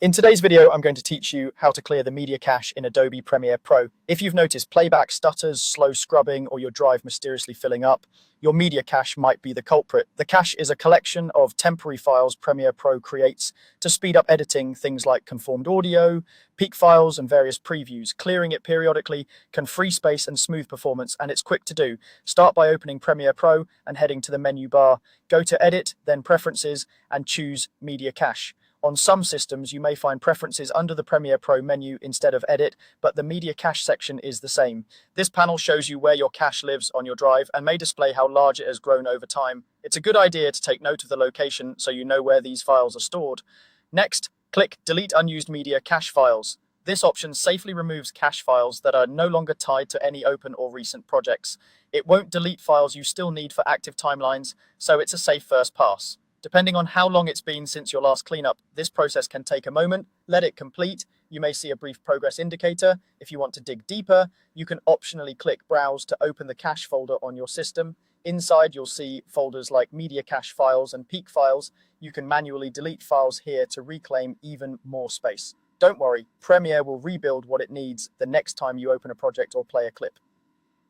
In today's video, I'm going to teach you how to clear the media cache in Adobe Premiere Pro. If you've noticed playback stutters, slow scrubbing, or your drive mysteriously filling up, your media cache might be the culprit. The cache is a collection of temporary files Premiere Pro creates to speed up editing, things like conformed audio, peak files, and various previews. Clearing it periodically can free space and smooth performance, and it's quick to do. Start by opening Premiere Pro and heading to the menu bar. Go to Edit, then Preferences, and choose Media Cache. On some systems, you may find preferences under the Premiere Pro menu instead of Edit, but the Media Cache section is the same. This panel shows you where your cache lives on your drive and may display how large it has grown over time. It's a good idea to take note of the location so you know where these files are stored. Next, click Delete Unused Media Cache Files. This option safely removes cache files that are no longer tied to any open or recent projects. It won't delete files you still need for active timelines, so it's a safe first pass. Depending on how long it's been since your last cleanup, this process can take a moment. Let it complete. You may see a brief progress indicator. If you want to dig deeper, you can optionally click Browse to open the cache folder on your system. Inside, you'll see folders like Media Cache Files and Peak Files. You can manually delete files here to reclaim even more space. Don't worry, Premiere will rebuild what it needs the next time you open a project or play a clip.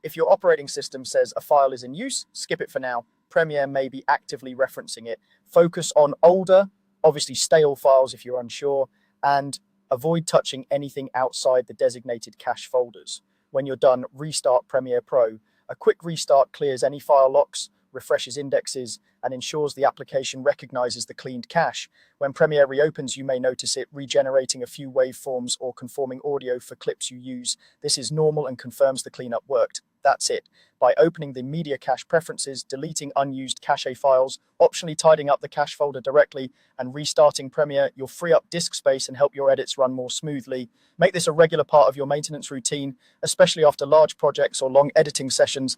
If your operating system says a file is in use, skip it for now. Premiere may be actively referencing it. Focus on older, obviously stale files if you're unsure, and avoid touching anything outside the designated cache folders. When you're done, restart Premiere Pro. A quick restart clears any file locks, refreshes indexes, and ensures the application recognizes the cleaned cache. When Premiere reopens, you may notice it regenerating a few waveforms or conforming audio for clips you use. This is normal and confirms the cleanup worked. That's it. By opening the Media Cache preferences, deleting unused cache files, optionally tidying up the cache folder directly, and restarting Premiere, you'll free up disk space and help your edits run more smoothly. Make this a regular part of your maintenance routine, especially after large projects or long editing sessions.